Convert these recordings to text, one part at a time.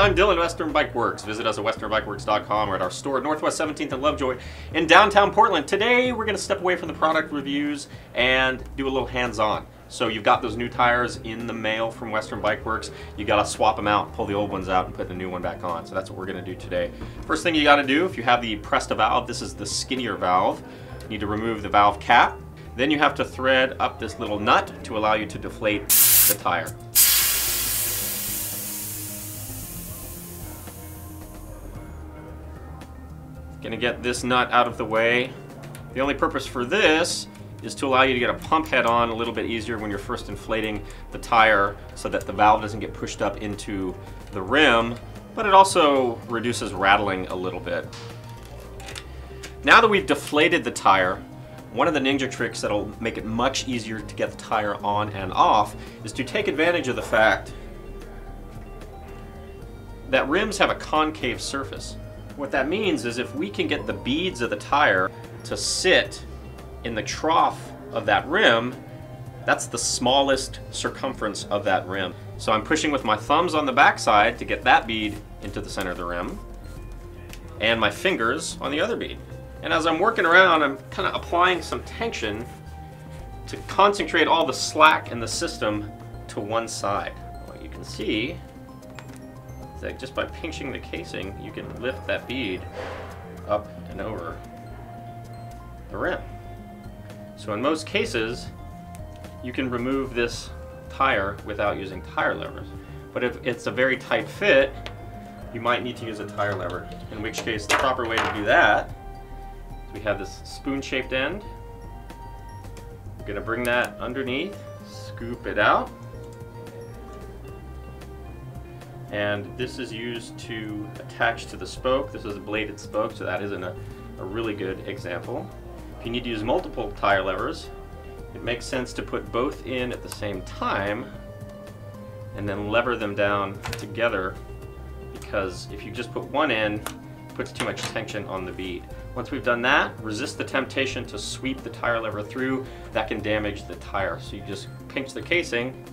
I'm Dylan, Western Bikeworks. Visit us at westernbikeworks.com or at our store at Northwest 17th and Lovejoy in downtown Portland. Today, we're going to step away from the product reviews and do a little hands-on. So you've got those new tires in the mail from Western Bikeworks. You got to swap them out, pull the old ones out, and put the new one back on. So that's what we're going to do today. First thing you got to do, if you have the Presta valve, this is the skinnier valve. You need to remove the valve cap. Then you have to thread up this little nut to allow you to deflate the tire. Gonna get this nut out of the way. The only purpose for this is to allow you to get a pump head on a little bit easier when you're first inflating the tire so that the valve doesn't get pushed up into the rim, but it also reduces rattling a little bit. Now that we've deflated the tire, one of the ninja tricks that'll make it much easier to get the tire on and off is to take advantage of the fact that rims have a concave surface. What that means is if we can get the beads of the tire to sit in the trough of that rim, that's the smallest circumference of that rim. So I'm pushing with my thumbs on the backside to get that bead into the center of the rim, and my fingers on the other bead. And as I'm working around, I'm kind of applying some tension to concentrate all the slack in the system to one side. What you can see is that just by pinching the casing, you can lift that bead up and over the rim. So in most cases, you can remove this tire without using tire levers. But if it's a very tight fit, you might need to use a tire lever, in which case the proper way to do that is we have this spoon-shaped end. We're going to bring that underneath, scoop it out, and this is used to attach to the spoke. This is a bladed spoke, so that isn't a really good example. If you need to use multiple tire levers, it makes sense to put both in at the same time and then lever them down together, because if you just put one in, it puts too much tension on the bead. Once we've done that, resist the temptation to sweep the tire lever through. That can damage the tire. So you just pinch the casing,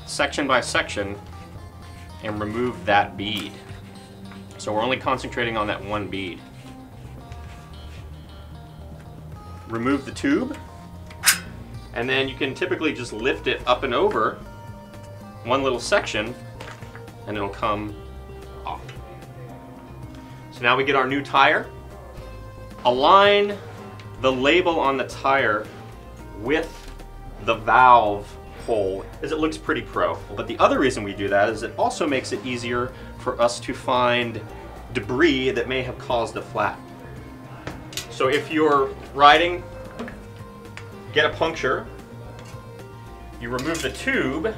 section by section, and remove that bead. So we're only concentrating on that one bead. Remove the tube, and then you can typically just lift it up and over one little section, and it'll come off. So now we get our new tire. Align the label on the tire with the valve hole, as it looks pretty pro. But the other reason we do that is it also makes it easier for us to find debris that may have caused a flat. So if you're riding, get a puncture, you remove the tube,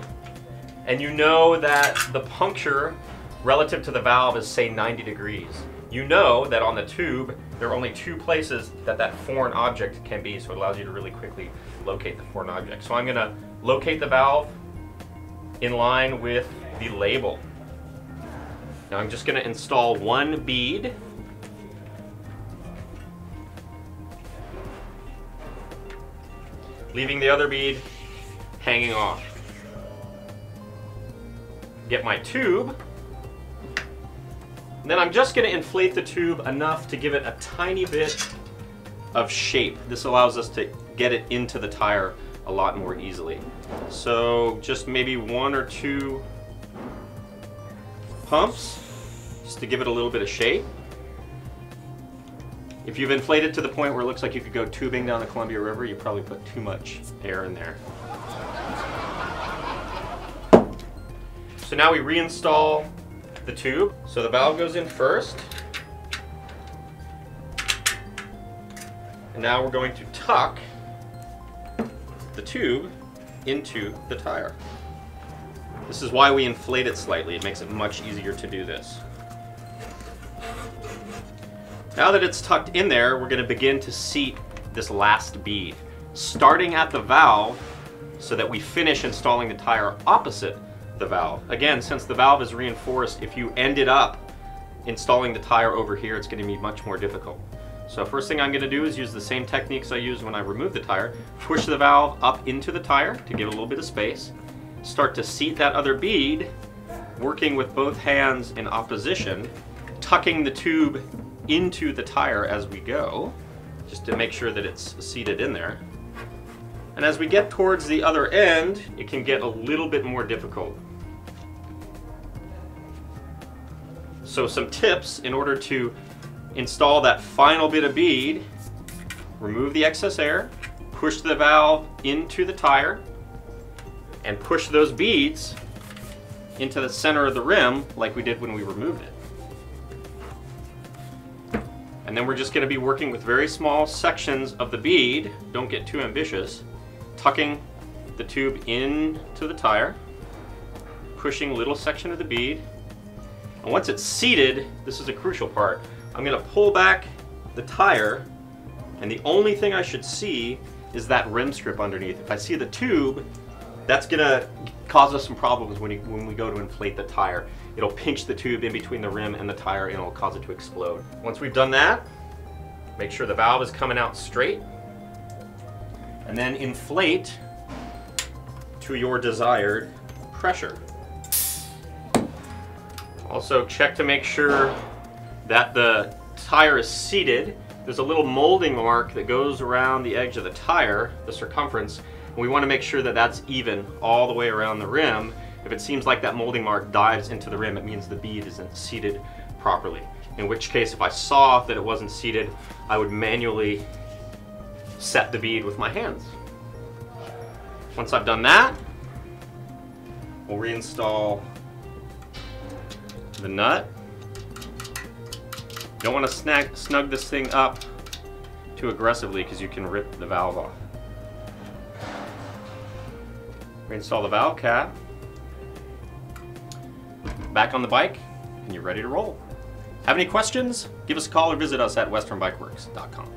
and you know that the puncture relative to the valve is, say, 90 degrees. You know that on the tube, there are only two places that that foreign object can be, so it allows you to really quickly locate the foreign object. So I'm going to locate the valve in line with the label. Now I'm just going to install one bead. Leaving the other bead hanging off. Get my tube. And then I'm just going to inflate the tube enough to give it a tiny bit of shape. This allows us to get it into the tire a lot more easily. So just maybe one or two pumps, just to give it a little bit of shape. If you've inflated to the point where it looks like you could go tubing down the Columbia River, you probably put too much air in there. So now we reinstall the tube. So the valve goes in first. And now we're going to tuck the tube into the tire. This is why we inflate it slightly. It makes it much easier to do this. Now that it's tucked in there, we're going to begin to seat this last bead, starting at the valve so that we finish installing the tire opposite the valve. Again, since the valve is reinforced, if you ended up installing the tire over here, it's going to be much more difficult. So first thing I'm going to do is use the same techniques I used when I removed the tire. Push the valve up into the tire to give it a little bit of space. Start to seat that other bead, working with both hands in opposition, tucking the tube into the tire as we go, just to make sure that it's seated in there. And as we get towards the other end, it can get a little bit more difficult. So some tips in order to install that final bit of bead: remove the excess air, push the valve into the tire, and push those beads into the center of the rim like we did when we removed it. And then we're just going to be working with very small sections of the bead. Don't get too ambitious. Tucking the tube into the tire, pushing a little section of the bead. And once it's seated, this is a crucial part, I'm going to pull back the tire, and the only thing I should see is that rim strip underneath. If I see the tube, that's going to cause us some problems when we go to inflate the tire. It'll pinch the tube in between the rim and the tire, and it'll cause it to explode. Once we've done that, make sure the valve is coming out straight, and then inflate to your desired pressure. Also check to make sure that the tire is seated. There's a little molding mark that goes around the edge of the tire, the circumference, and we want to make sure that that's even all the way around the rim. If it seems like that molding mark dives into the rim, it means the bead isn't seated properly. In which case, if I saw that it wasn't seated, I would manually set the bead with my hands. Once I've done that, we'll reinstall the nut. You don't want to snug this thing up too aggressively because you can rip the valve off. Reinstall the valve cap. Back on the bike, and you're ready to roll. Have any questions? Give us a call or visit us at westernbikeworks.com.